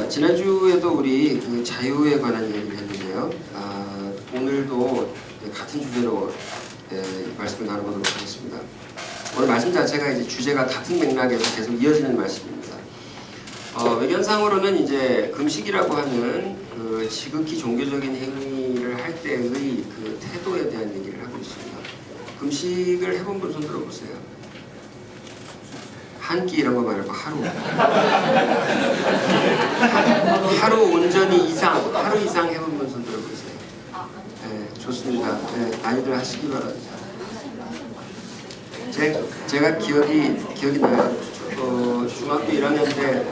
지난주에도 우리 그 자유에 관한 얘기를 했는데요. 오늘도 같은 주제로 말씀을 나눠보도록 하겠습니다. 오늘 말씀 자체가 이제 주제가 같은 맥락에서 계속 이어지는 말씀입니다. 외견상으로는 이제 금식이라고 하는 그 지극히 종교적인 행위를 할 때의 그 태도에 대한 얘기를 하고 있습니다. 금식을 해본 분 손 들어보세요. 한 끼 이런 거 말고 하루 온전히 하루 이상 해본 분 손 들어보세요. 네, 좋습니다. 네, 많이들 하시기 바랍니다. 제가 기억이 나요. 중학교 1학년 때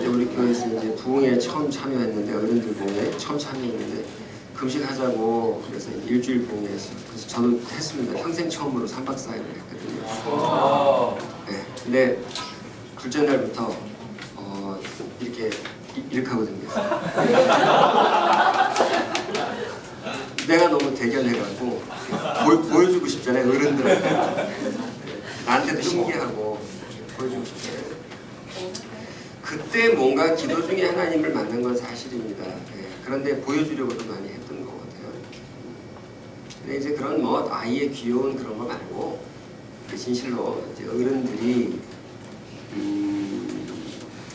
우리 교회에서 이제 부흥회에 처음 참여했는데, 어른들 부흥회에 처음 참여했는데 금식하자고 그래서 일주일 부흥회했어요. 그래서 저도 했습니다. 평생 처음으로 3박 4일을 했거든요. 네, 근데 둘째 날부터 이렇게 하거든요. 내가 너무 대견해가지고 보여주고 싶잖아요, 어른들한테. 나한테도 신기하고 보여주고 싶잖아요. 그때 뭔가 기도 중에 하나님을 만난 건 사실입니다. 그런데 보여주려고도 많이 했던 것 같아요. 근데 이제 그런 아이의 귀여운 그런 거 말고 진실로 이제 어른들이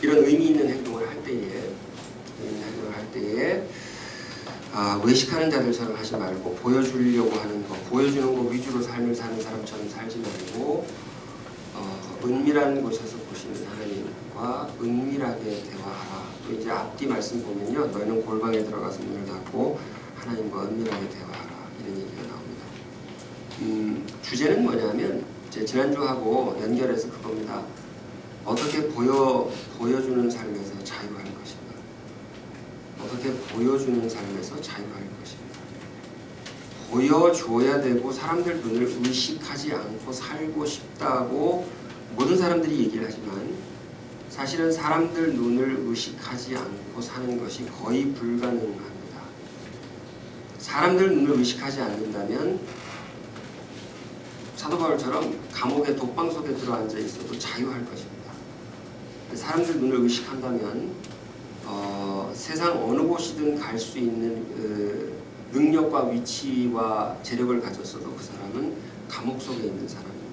이런 의미 있는 행동을 할 때에 외식하는 자들처럼 하지 말고 보여주려고 하는 거, 보여주는 거 위주로 삶을 사는 사람처럼 살지 말고 은밀한 곳에서 보시는 하나님과 은밀하게 대화하라. 또 이제 앞뒤 말씀 보면요, 너희는 골방에 들어가서 문을 닫고 하나님과 은밀하게 대화하라, 이런 얘기가 나옵니다. 주제는 뭐냐면 지난주하고 연결해서 그겁니다. 어떻게 보여주는 삶에서 자유할 것인가? 어떻게 보여주는 삶에서 자유할 것인가? 보여줘야 되고 사람들 눈을 의식하지 않고 살고 싶다고 모든 사람들이 얘기를 하지만 사실은 사람들 눈을 의식하지 않고 사는 것이 거의 불가능합니다. 사람들 눈을 의식하지 않는다면 사도 바울처럼 감옥의 독방 속에 들어앉아 있어도 자유할 것입니다. 사람들 눈을 의식한다면 세상 어느 곳이든 갈 수 있는 능력과 위치와 재력을 가졌어도 그 사람은 감옥 속에 있는 사람입니다.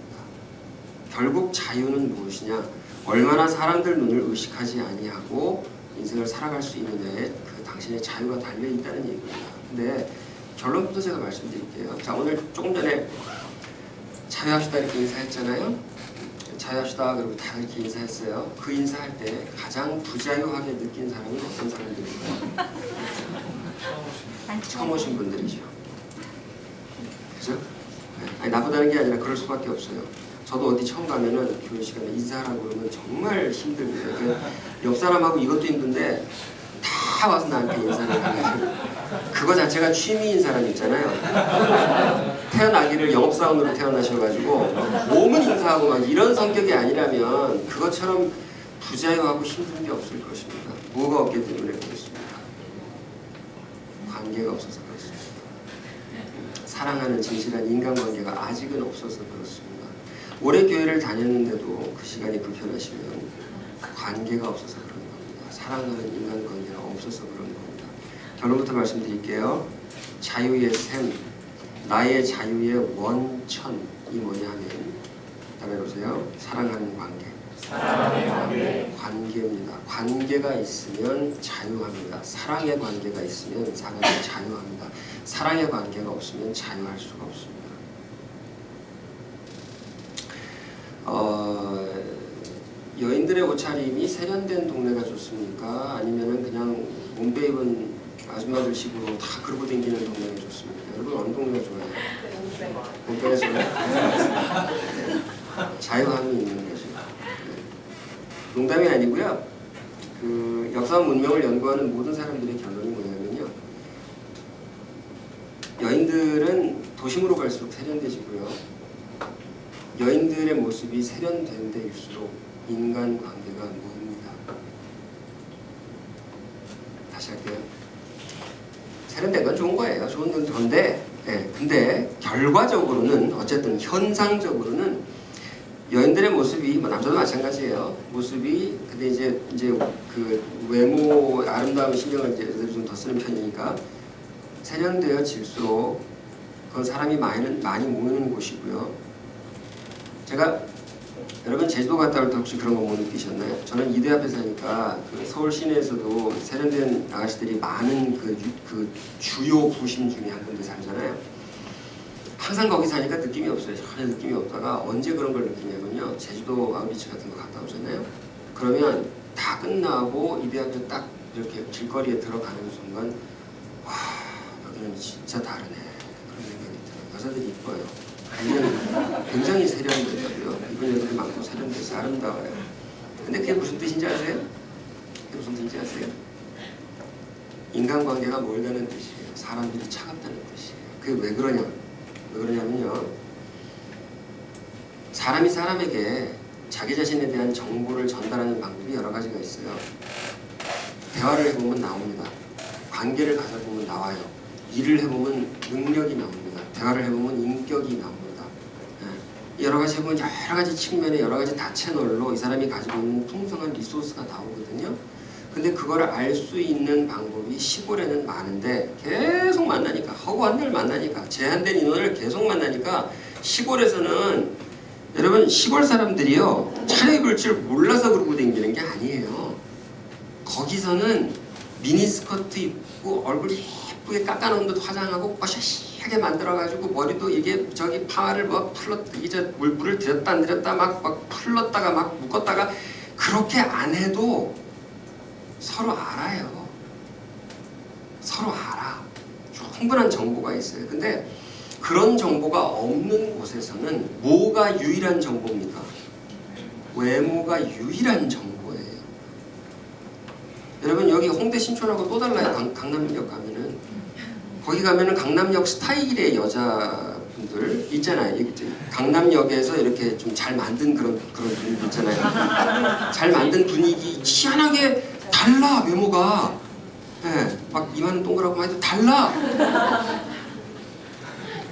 결국 자유는 무엇이냐? 얼마나 사람들 눈을 의식하지 아니하고 인생을 살아갈 수 있느냐에 그 당신의 자유가 달려있다는 얘기입니다. 근데 결론부터 제가 말씀드릴게요. 자, 오늘 조금 전에 자유합시다 이렇게 인사했잖아요. 자유합시다 그리고 다 이렇게 인사했어요. 그 인사할 때 가장 부자유하게 느낀 사람은 어떤 사람들일까요? 처음 오신 분들이죠. 그죠? 아니, 나보다는 게 아니라 그럴 수밖에 없어요. 저도 어디 처음 가면은 교회 시간에 인사하라고 그러면 정말 힘듭니다. 옆 사람하고 이것도 힘든데 다 와서 나한테 인사를 하는 그거 자체가 취미인 사람 있잖아요. 태어나기를 영업사원으로 태어나셔가지고 몸은 인사하고 막 이런 성격이 아니라면 그것처럼 부자유하고 힘든 게 없을 것입니다. 뭐가 없기 때문에 그렇습니다. 관계가 없어서 그렇습니다. 사랑하는 진실한 인간관계가 아직은 없어서 그렇습니다. 오래 교회를 다녔는데도 그 시간이 불편하시면 관계가 없어서 그런 겁니다. 사랑하는 인간관계가 없어서 그런 겁니다. 결론부터 말씀드릴게요. 자유의 샘, 나의 자유의 원천이 뭐냐 하면 따라해보세요. 사랑하는 관계. 관계입니다. 관계가 있으면 자유합니다. 사랑의 관계가 있으면 사람이 자유합니다. 사랑의 관계가 없으면 자유할 수가 없습니다. 여인들의 옷차림이 세련된 동네가 좋습니까? 아니면은 그냥 몸베 입은 아줌마들 식으로 다 그러고 다니는 동네가 좋습니까? 여러분 어느 동네가 좋아요? 몸베가 좋아요? 자유함이 있는 거죠. 농담이 아니고요. 그 역사와 문명을 연구하는 모든 사람들의 결론이 뭐냐면요. 여인들은 도심으로 갈수록 세련되지고요. 여인들의 모습이 세련된 데일수록 인간관계가 무입니다. 다시 할게요. 세련된 건 좋은 거예요. 좋은 건 좋은데, 근데 결과적으로는 어쨌든 현상적으로는 여인들의 모습이 뭐 남자도 마찬가지예요. 모습이 근데 이제 그 외모 아름다운 신경을 이제 좀 더 쓰는 편이니까 세련되어질수록 그건 사람이 많이 모이는 곳이고요. 제가 여러분 제주도 갔다 올 때 혹시 그런 거 못 느끼셨나요? 저는 이대 앞에 사니까 그 서울 시내에서도 세련된 아가씨들이 많은 그 주요 구심 중에 한 군데 살잖아요. 항상 거기 사니까 느낌이 없어요. 전혀 느낌이 없다가 언제 그런 걸 느끼냐면요. 제주도 마을비치 같은 거 갔다 오잖아요. 그러면 다 끝나고 이대 앞에 딱 이렇게 길거리에 들어가는 순간 와, 여기는 진짜 다르네. 그런 생각이 들어요. 여자들이 이뻐요. 굉장히 세련되고요. 이쁜 여자들이 많고 세련돼서 아름다워요. 근데 그게 무슨 뜻인지 아세요? 그게 무슨 뜻인지 아세요? 인간관계가 멀다는 뜻이에요. 사람들이 차갑다는 뜻이에요. 그게 왜 그러냐면요. 사람이 사람에게 자기 자신에 대한 정보를 전달하는 방법이 여러 가지가 있어요. 대화를 해보면 나옵니다. 관계를 가져보면 나와요. 일을 해보면 능력이 나옵니다. 대화를 해보면 인격이 나옵니다. 여러 가지 해보면 여러 가지 측면에 여러 가지 다채널로 이 사람이 가지고 있는 풍성한 리소스가 나오거든요. 근데 그거를 알 수 있는 방법이 시골에는 많은데 계속 만나니까 허구한 날 만나니까 제한된 인원을 계속 만나니까 시골에서는 여러분 시골 사람들이요 차려입을 줄 몰라서 그러고 다니는 게 아니에요. 거기서는 미니스커트 입고 얼굴이 예쁘게 깎아놓은 듯 화장하고 뽀샤시하게 만들어가지고 머리도 이게 저기 파마를 뭐 이제 물을 들였다 안 들였다 막 풀렀다가 막 묶었다가 그렇게 안 해도 서로 알아요. 서로 알아. 충분한 정보가 있어요. 근데 그런 정보가 없는 곳에서는 뭐가 유일한 정보입니까? 외모가 유일한 정보예요. 여러분 여기 홍대 신촌하고 또 달라요. 강남역 가면은 거기 가면은 강남역 스타일의 여자분들 있잖아요. 강남역에서 이렇게 좀 잘 만든 그런 분위기 있잖아요. 잘 만든 분위기 희한하게 달라 외모가. 네, 막 이마는 동그랗고 해도 달라.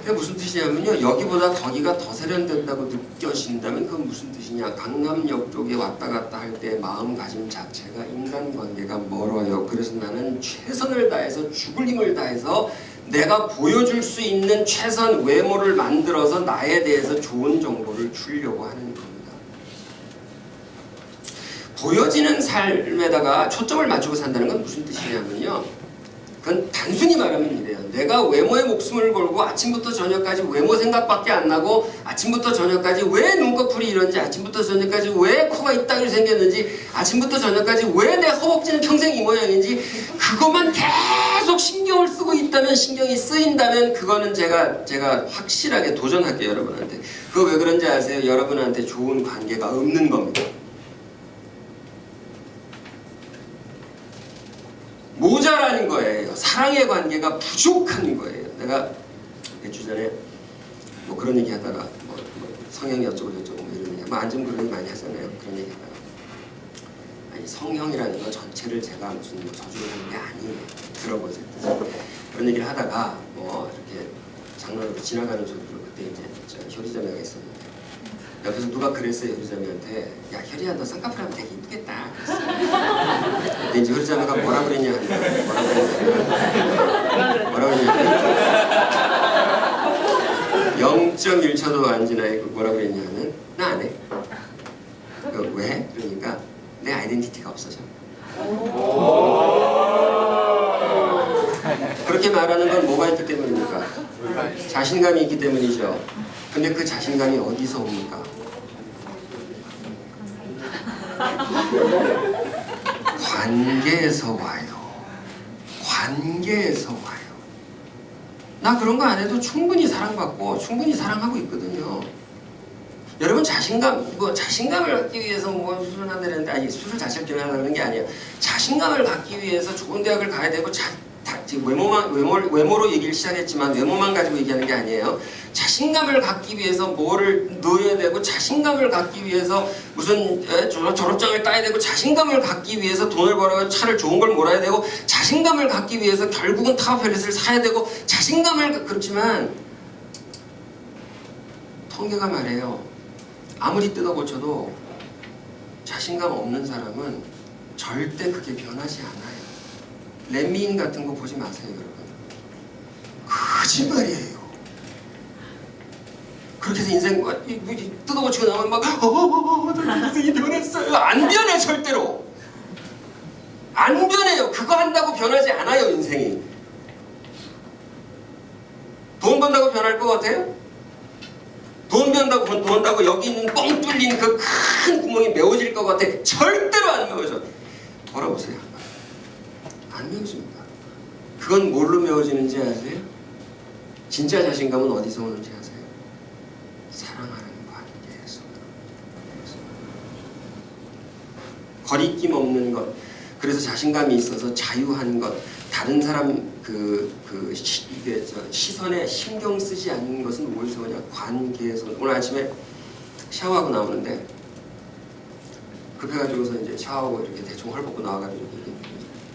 그게 무슨 뜻이냐면요. 여기보다 거기가 더 세련된다고 느껴진다면 그건 무슨 뜻이냐. 강남역 쪽에 왔다 갔다 할 때 마음가짐 자체가 인간관계가 멀어요. 그래서 나는 최선을 다해서 죽을 힘을 다해서 내가 보여줄 수 있는 최선 외모를 만들어서 나에 대해서 좋은 정보를 주려고 하는 겁니다. 보여지는 삶에다가 초점을 맞추고 산다는 건 무슨 뜻이냐면요. 그건 단순히 말하면 이래요. 내가 외모에 목숨을 걸고 아침부터 저녁까지 외모 생각밖에 안 나고 아침부터 저녁까지 왜 눈꺼풀이 이런지 아침부터 저녁까지 왜 코가 이따위로 생겼는지 아침부터 저녁까지 왜 내 허벅지는 평생 이 모양인지 그것만 계속 신경을 쓰고 있다면 신경이 쓰인다면 그거는 제가 확실하게 도전할게요. 여러분한테. 그거 왜 그런지 아세요? 여러분한테 좋은 관계가 없는 겁니다. 모자라는 거예요. 사랑의 관계가 부족한 거예요. 내가 몇 주 전에 뭐 그런 얘기 하다가 뭐 성형이 어쩌고 저쩌고 뭐 이런 얘기 뭐 안좀 그런 얘기 많이 하잖아요. 그런 얘기 하다가 아니 성형이라는 거 전체를 제가 무슨 뭐 저주를 하는 게 아니에요. 들어보세요. 그런 얘기를 하다가 뭐 이렇게 장난으로 지나가는 소리로 그때 이제 효리자매가 있었는데 옆에서 누가 그랬어요. 효리자매한테 야 효리야 너 쌍꺼풀 하면 되게 이쁘겠다 그랬어요. 근데 이제 효리자매가 뭐라 그랬냐 뭐라 그랬냐 0.1초도 안 지나게 뭐라 그랬냐면 나 안 해. 왜? 그러니까 내 아이덴티티가 없어져. 그렇게 말하는 건 뭐가 있기 때문입니까? 자신감이 있기 때문이죠. 근데 그 자신감이 어디서 옵니까? 관계에서 와요. 관계에서 와요. 나 그런 거 안 해도 충분히 사랑받고 충분히 사랑하고 있거든요. 여러분 자신감을 갖기 위해서 뭐 수술 한다는데 아니 수술 자체를 기능하는 게 아니에요. 자신감을 갖기 위해서 좋은 대학을 가야 되고 지금 외모로 얘기를 시작했지만 외모만 가지고 얘기하는 게 아니에요. 자신감을 갖기 위해서 뭐를 넣어야 되고 자신감을 갖기 위해서 무슨 졸업장을 따야 되고 자신감을 갖기 위해서 돈을 벌어야 차를 좋은 걸 몰아야 되고 자신감을 갖기 위해서 결국은 타워팰릿을 사야 되고 자신감을 그렇지만 통계가 말해요. 아무리 뜯어 고쳐도 자신감 없는 사람은 절대 그게 변하지 않아요. 렛미인 같은 거 보지 마세요, 여러분. 거짓말이에요. 그렇게 해서 인생 뜯어 고치고 나면 막 인생이 변했어요. 안 변해, 절대로. 안 변해요. 그거 한다고 변하지 않아요, 인생이. 돈 번다고 변할 것 같아요? 돈 번다고 여기 있는 뻥 뚫린 그 큰 구멍이 메워질 것 같아? 절대로 안 메워져. 돌아보세요. 안 메워집니다. 그건 뭘로 메워지는지 아세요? 진짜 자신감은 어디서 오는지 아세요? 사랑하는 관계에서. 거리낌 없는 것. 그래서 자신감이 있어서 자유한 것. 다른 사람 시선에 신경 쓰지 않는 것은 무엇에서 오냐? 관계에서. 오늘 아침에 샤워하고 나오는데 급해가지고서 이제 샤워하고 이렇게 대충 헐벗고 나와가지고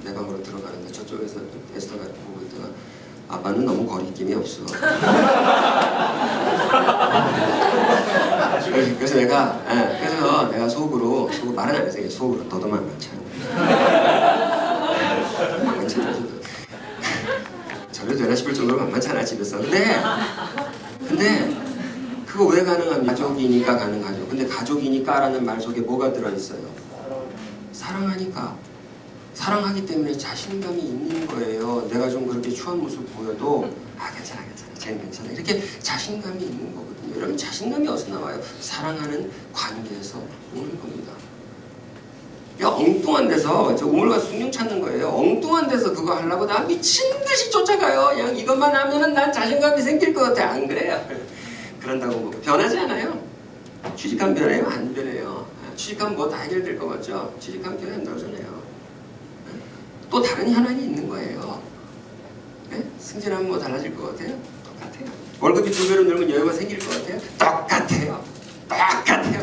내 방으로 들어가는데 저쪽에서 에스터가 보고 있다가 아빠는 너무 거리낌이 없어. 그래서 내가 속으로 말은 안 했어요. 속으로 너도 만만치 않아. 만만치 않아. 저래도 되나 싶을 정도로 만만치 않아 집에서. 근데 그거 왜 가능합니까? 가족이니까 가능하죠. 근데 가족이니까 라는 말 속에 뭐가 들어있어요? 사랑하니까. 사랑하기 때문에 자신감이 있는 거예요. 내가 좀 그렇게 추한 모습 보여도 괜찮아 쟤는 괜찮아 이렇게 자신감이 있는 거거든요. 여러분 자신감이 어디서 나와요? 사랑하는 관계에서 오는 겁니다. 야, 엉뚱한 데서 저 우물과 숭늉 찾는 거예요. 엉뚱한 데서 그거 하려고 나 미친 듯이 쫓아가요. 그냥 이것만 하면은 난 자신감이 생길 것 같아. 안 그래요? 그런다고 뭐 변하지 않아요. 취직하면 변해요? 안 변해요. 취직하면 뭐 다 해결될 것 같죠? 취직하면 변한다고 하잖아요. 또 다른 현안이 있는 거예요. 네? 승진하면 뭐 달라질 것 같아요? 똑같아요. 월급이 2배로 늘면 여유가 생길 것 같아요? 똑같아요.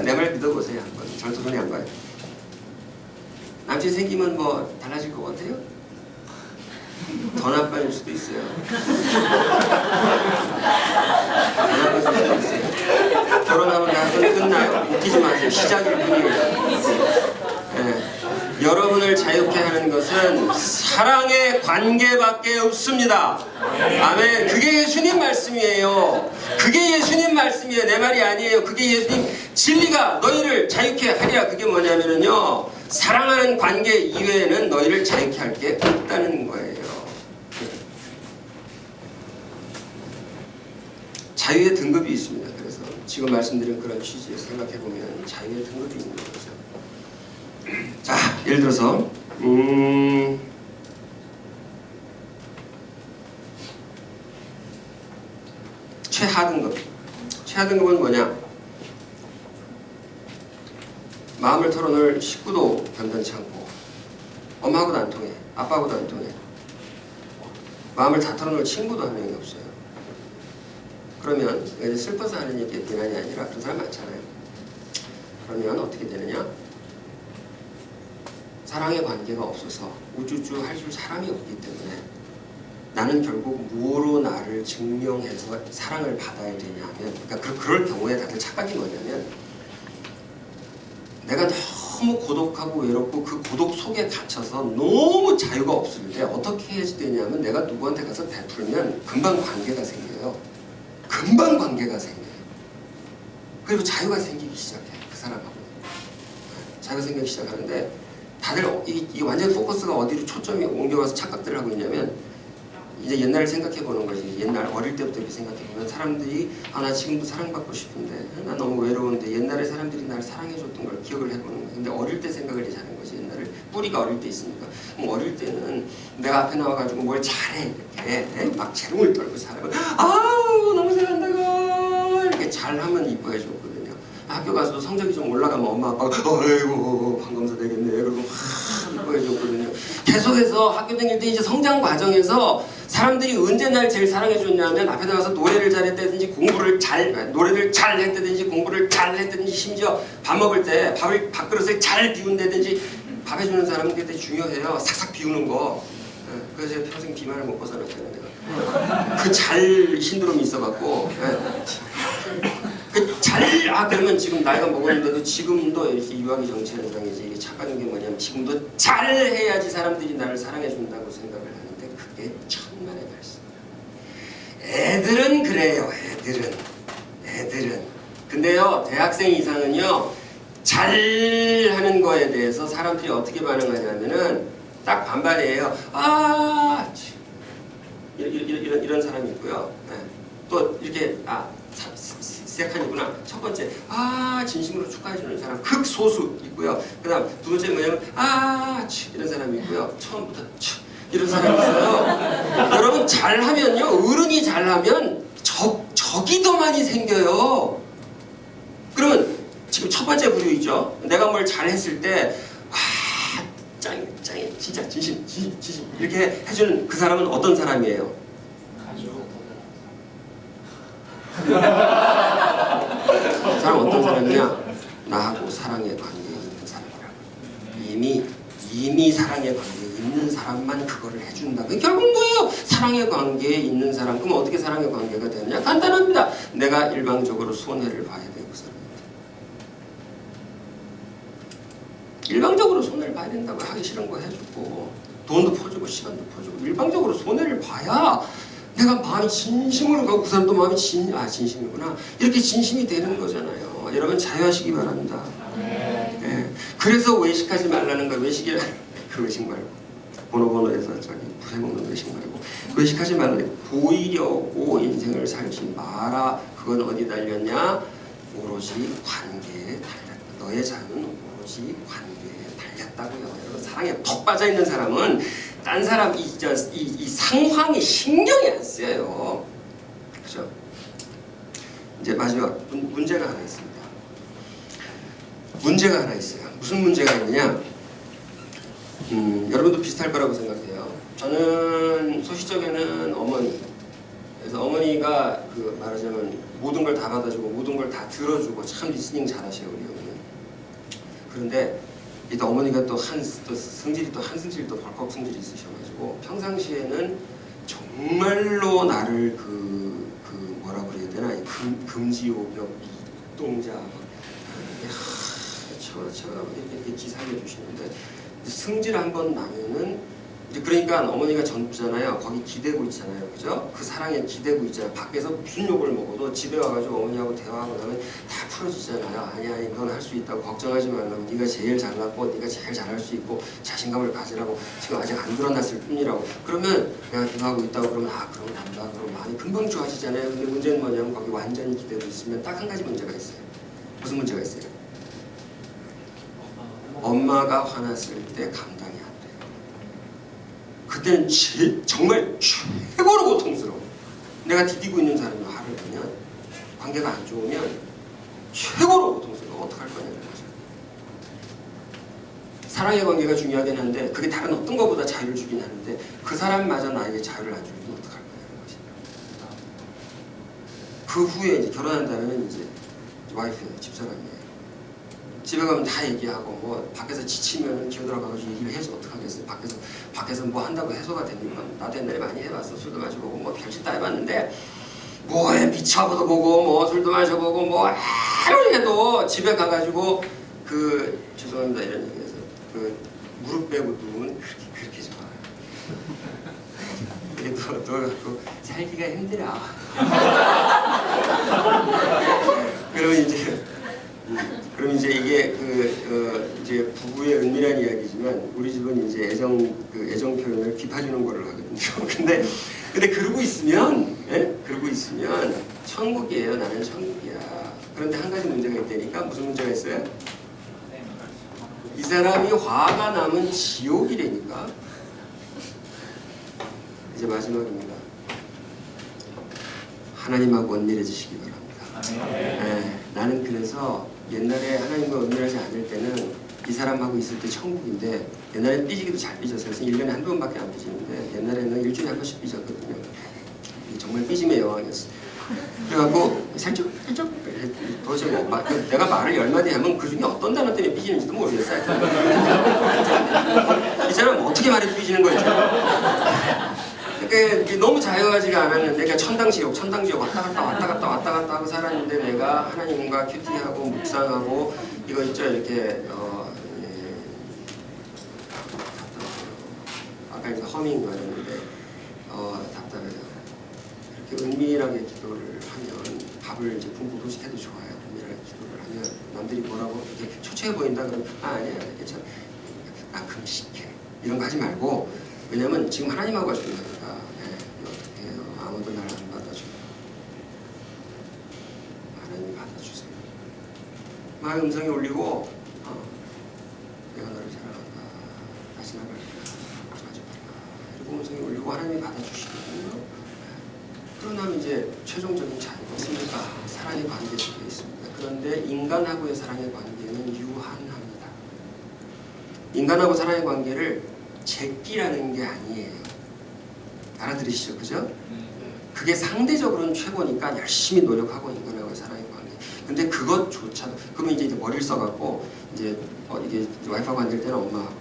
내 말 믿어보세요. 한번. 절도 손이 안 가요. 남친 생기면 뭐 달라질 것 같아요? 더 나빠질 수도 있어요. 결혼하면 다 끝나요. 웃기지 마세요. 시작일 뿐이에요. 네. 여러분을 자유케 하는 것은 사랑의 관계밖에 없습니다. 아멘. 그게 예수님 말씀이에요. 그게 예수님 말씀이에요. 내 말이 아니에요. 그게 예수님 진리가 너희를 자유케 하리라. 그게 뭐냐면요, 사랑하는 관계 이외에는 너희를 자유케 할 게 없다는 거예요. 자유의 등급이 있습니다. 그래서 지금 말씀드린 그런 취지에서 생각해보면 자유의 등급이 있는 거죠. 자, 예를 들어서 최하등급. 최하등급은 뭐냐? 마음을 털어놓을 식구도 변변치 않고, 엄마하고도 안 통해, 아빠하고도 안 통해, 마음을 다 털어놓을 친구도 한 명이 없어요. 그러면 슬퍼서 하는 얘기 비난이 아니라 그런 사람 많잖아요. 그러면 어떻게 되느냐? 사랑의 관계가 없어서 우쭈쭈 할 줄 사람이 없기 때문에 나는 결국 무엇으로 나를 증명해서 사랑을 받아야 되냐면, 그러니까 그럴 경우에 다들 착각이 뭐냐면, 내가 너무 고독하고 외롭고 그 고독 속에 갇혀서 너무 자유가 없을 때 어떻게 해야 되냐면, 내가 누구한테 가서 베풀면 금방 관계가 생겨요. 금방 관계가 생겨요. 그리고 자유가 생기기 시작해요. 그 사람하고. 자유가 생기기 시작하는데, 다들 이게 완전 포커스가 어디로 초점이 옮겨가서 착각들을 하고 있냐면, 이제 옛날을 생각해보는 거지. 옛날 어릴 때부터 이렇게 생각해보면 사람들이 나 지금도 사랑받고 싶은데, 나 너무 외로운데 옛날에 사람들이 나를 사랑해줬던 걸 기억을 해보는 거야. 근데 어릴 때 생각을 이제 하는 거지. 옛날을 뿌리가 어릴 때 있으니까. 그럼 어릴 때는 내가 앞에 나와가지고 뭘 잘해 이렇게 막 재롱을 떨고 잘하고, 아우 너무 잘한다고 이렇게 잘하면 이뻐해줬거든요. 학교 가서도 성적이 좀 올라가면 엄마 아빠가 아이고 방검사 되겠네 그러고 이뻐해줬거든요. 계속해서 학교 다닐 때 이제 성장 과정에서 사람들이 언제 날 제일 사랑해줬냐면, 앞에 나가서 노래를 잘했다든지 노래를 잘 했다든지 공부를 잘 했다든지, 심지어 밥 먹을 때 밥그릇을 잘 비운다든지. 밥 해주는 사람은 그게 되게 중요해요. 싹싹 비우는 거. 그래서 제가 평생 비만을 못 벗어났잖아요. 내가 그 잘 신드롬이 있어갖고, 그 잘 그러면 지금 나이가 먹었는데도 지금도 이렇게 유아기 정치 현상이지. 이게 착각인 게 뭐냐면 지금도 잘해야지 사람들이 나를 사랑해 준다고 생각을 하는데 그게 천만의 발입니다. 애들은 그래요. 애들은. 근데요, 대학생 이상은요, 잘하는 거에 대해서 사람들이 어떻게 반응하냐면은 딱 반반이에요. 이런 사람이 있고요. 네. 또 이렇게 시작하니구나. 첫 번째, 진심으로 축하해주는 사람 극소수 있고요. 그 다음 두 번째 뭐냐면 이런 사람이 있고요. 처음부터 이런 사람이 있어요. 여러분 잘하면요, 어른이 잘하면 적이 더 많이 생겨요. 그러면 지금 첫 번째 부류이죠. 내가 뭘 잘했을 때 짱이 진짜 진심 이렇게 해주는 그 사람은 어떤 사람이에요? 그 사람 어떤 사람이냐? 나하고 사랑의 관계에 있는 사람이라고. 이미 사랑의 관계에 있는 사람만 그거를 해준다. 결국 뭐예요? 사랑의 관계에 있는 사람. 그럼 어떻게 사랑의 관계가 되느냐? 간단합니다. 내가 일방적으로 손해를 봐야 돼요. 그 사람한테. 일방적으로 손해를 봐야 된다고. 하기 싫은 거 해주고 돈도 퍼주고 시간도 퍼주고 일방적으로 손해를 봐야 내가 마음이 진심으로 가고 그 사람도 마음이 진심이구나. 이렇게 진심이 되는 거잖아요. 여러분 자유하시기 바랍니다. 네. 그래서 외식하지 말라는 거. 외식이라 그 외식 말고 번호에서 저기 부세 먹는 외식 말고 외식하지 말라는 보이려고 인생을 살지 마라. 그건 어디 달렸냐? 오로지 관계에 달렸다. 너의 자유는 오로지 관계에 달렸다고요. 여러분 사랑에 푹 빠져 있는 사람은 딴 사람 이 상황이 신경이 안 쓰여요. 그죠? 이제 마지막 문제가 하나 있습니다. 문제가 하나 있어요. 무슨 문제가 있느냐? 여러분도 비슷할 거라고 생각해요. 저는 소시적에는 어머니. 그래서 어머니가 그 말하자면 모든 걸 다 받아주고 모든 걸 다 들어주고 참 리스닝 잘하셔요, 우리 어머니. 그런데 또 어머니가 또 성질이 또 한 성질이 또 벌컥 성질이 있으셔가지고 평상시에는 정말로 나를 뭐라고 그래야 되나 금지오벽 이동자 이렇게 기사해 주시는데 승질 한번 나면은 이제 그러니까 어머니가 전부잖아요. 거기 기대고 있잖아요, 그죠? 그 사랑에 기대고 있잖아요. 밖에서 무슨 욕을 먹어도 집에 와가지고 어머니하고 대화하고 나면 다 풀어지잖아요. 아니야, 넌 할 수 있다고 걱정하지 말라고. 네가 제일 잘났고 네가 제일 잘할 수 있고 자신감을 가지라고. 지금 아직 안 드러났을 뿐이라고. 그러면 내가 기도하고 있다고 그러면 그러면 된다. 그러면 많이 금방 좋아지잖아요. 근데 문제는 뭐냐면 거기 완전히 기대고 있으면 딱 한 가지 문제가 있어요. 무슨 문제가 있어요? 엄마가 화났을 때 감당이 안 돼요. 그때는 정말 최고로 고통스러워. 내가 디디고 있는 사람이 화를 내면 관계가 안 좋으면 최고로 고통스러워. 어떡할 거냐는 거죠. 사랑의 관계가 중요하긴 한데 그게 다른 어떤 것보다 자유를 주긴 하는데 그 사람마저 나에게 자유를 안 주면 어떡할 거냐는 것입니다. 그 후에 이제 결혼한다면 이제 와이프예요. 집사람이에요. 집에 가면 다 얘기하고 뭐 밖에서 지치면 기어들어가가지고 얘기를 해서 어떡하겠어요. 밖에서 뭐 한다고 해소가 됩니까? 나도 옛날에 많이 해봤어. 술도 마셔보고 뭐 별짓 다 해봤는데 뭐에 미쳐보도 보고 뭐 술도 마셔보고 뭐 아무리 해도 집에 가가지고 죄송합니다 이런 얘기해서 무릎 빼고 누우면 그렇게 좋아요. 너 갖고 살기가 힘들어. 그럼 이제 이게 이제 부부의 은밀한 이야기지만 우리 집은 이제 애정 표현을 깊어주는 거를 하거든요. 근데 그러고 있으면 천국이에요. 나는 천국이야. 그런데 한 가지 문제가 있다니까. 무슨 문제가 있어요? 이 사람이 화가 나면 지옥이라니까. 이제 마지막입니다. 하나님하고 원밀해지시기 바랍니다. 네, 나는 그래서 옛날에 하나님과 은밀하지 않을 때는 이 사람하고 있을 때 천국인데 옛날에 삐지기도 잘 삐졌어요. 그래서 1년에 한두 번밖에 안 삐지는데 옛날에는 일주일에 한 번씩 삐졌거든요. 정말 삐짐의 여왕이었어요. 그래갖고 살짝 도대체 내가 말을 10마디 하면 그 중에 어떤 단어 때문에 삐지는지도 모르겠어요. 이 사람은 어떻게 말해도 삐지는 거예요. 그러니까 그게 너무 자유하지가 않았는데 그러니까 천당지옥 왔다 갔다 하고 살았는데 내가 하나님과 큐티하고 묵상하고 이거 있죠 이렇게 아까 이제 허밍 말했는데 답답해요. 이렇게 은밀하게 기도를 하면 밥을 이제 굶고도시 해도 좋아요. 은밀하게 기도를 하면 남들이 뭐라고 이렇게 초췌해 보인다 그러면 아니야 괜찮아 나 금식해 이런 거 하지 말고 왜냐면 지금 하나님하고 할 수 있는 거니까 어떻게 해요? 아무도 날 안 받아줘요. 하나님이 받아주세요. 마음의 음성이 울리고 내가 너를 사랑한다. 다시 나갈 하지 마라. 이러고 음성이 울리고 하나님이 받아주시거든요. 그러면 이제 최종적인 자유가 있습니까? 사랑의 관계 속에 있습니다. 그런데 인간하고의 사랑의 관계는 유한합니다. 인간하고 사랑의 관계를 제끼라는 게 아니에요. 알아들으시죠? 그죠? 그게 상대적으로는 최고니까 열심히 노력하고 인간하고의 사랑의 관계. 근데 그것조차도 그러면 이제 머리를 써갖고 이제 이게 와이프하고 안 될 때는 엄마하고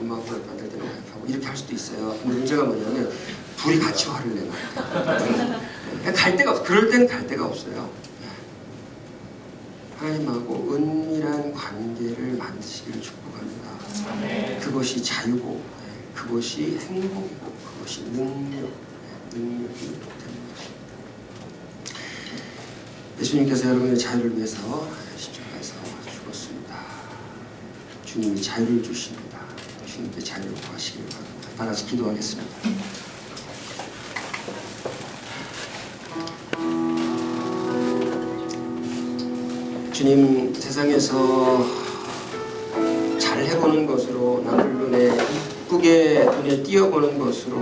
와이프 안 될 때는 와이프하고 이렇게 할 수도 있어요. 근데 문제가 뭐냐면 둘이 같이 화를 내는 거예요. 갈 데가 없어. 그럴 때는 갈 데가 없어요. 하나님하고 은밀한 관계를 만드시기를 축복합니다. 그것이 자유고 그것이 행복이고 그것이 능력이 됩니다. 예수님께서 여러분의 자유를 위해서 십자가에서 죽었습니다. 주님이 자유를 주십니다. 주님께 자유를 구하시길 바랍니다. 다 같이 기도하겠습니다. 주님, 세상에서 잘 해보는 것으로 남들 눈에 이쁘게 눈에 띄어보는 것으로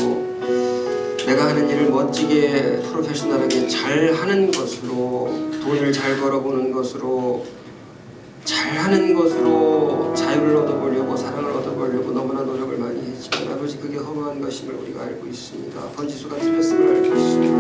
내가 하는 일을 멋지게 프로페셔널하게 잘 하는 것으로 돈을 잘 벌어보는 것으로 잘하는 것으로 자유를 얻어보려고 사랑을 얻어보려고 너무나 노력을 많이 했지만 아버지 그게 허무한 것임을 우리가 알고 있습니다. 번지수가 틀렸음을 알고 있습니다.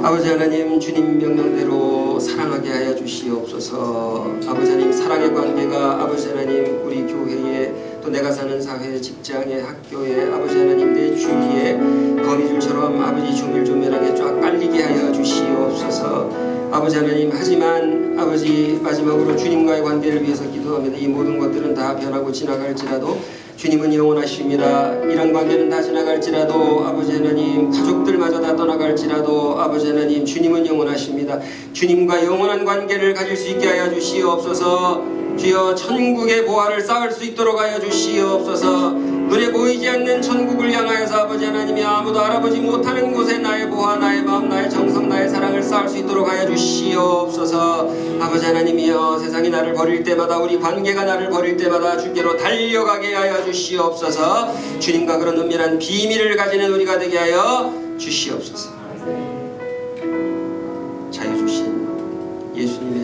아버지 하나님 주님 명령대로 사랑하게 하여 주시옵소서. 아버지 하나님 사랑의 관계가 아버지 하나님 우리 교회에 또 내가 사는 사회 직장에 학교에 아버지 하나님 내 주위에 거미줄처럼 아버지 조밀조밀하게 쫙 깔리게 하여 주시옵소서. 아버지 하나님 하지만 아버지 마지막으로 주님과의 관계를 위해서 기도합니다. 이 모든 것들은 다 변하고 지나갈지라도 주님은 영원하십니다. 이런 관계는 다 지나갈지라도 아버지 하나님 가족들마저 다 떠나갈지라도 아버지 하나님 주님은 영원하십니다. 주님과 영원한 관계를 가질 수 있게 하여 주시옵소서. 주여 천국의 보화를 쌓을 수 있도록 하여 주시옵소서. 눈에 보이지 않는 천국을 향하여서 아버지 하나님이 아무도 알아보지 못하는 곳에 나의 보화 나의 마음 나의 정성 나의 사랑을 쌓을 수 있도록 하여 주시옵소서. 아버지 하나님이여 세상이 나를 버릴 때마다 우리 관계가 나를 버릴 때마다 주께로 달려가게 하여 주시옵소서. 주님과 그런 은밀한 비밀을 가지는 우리가 되게 하여 주시옵소서. 자유 주신 예수님의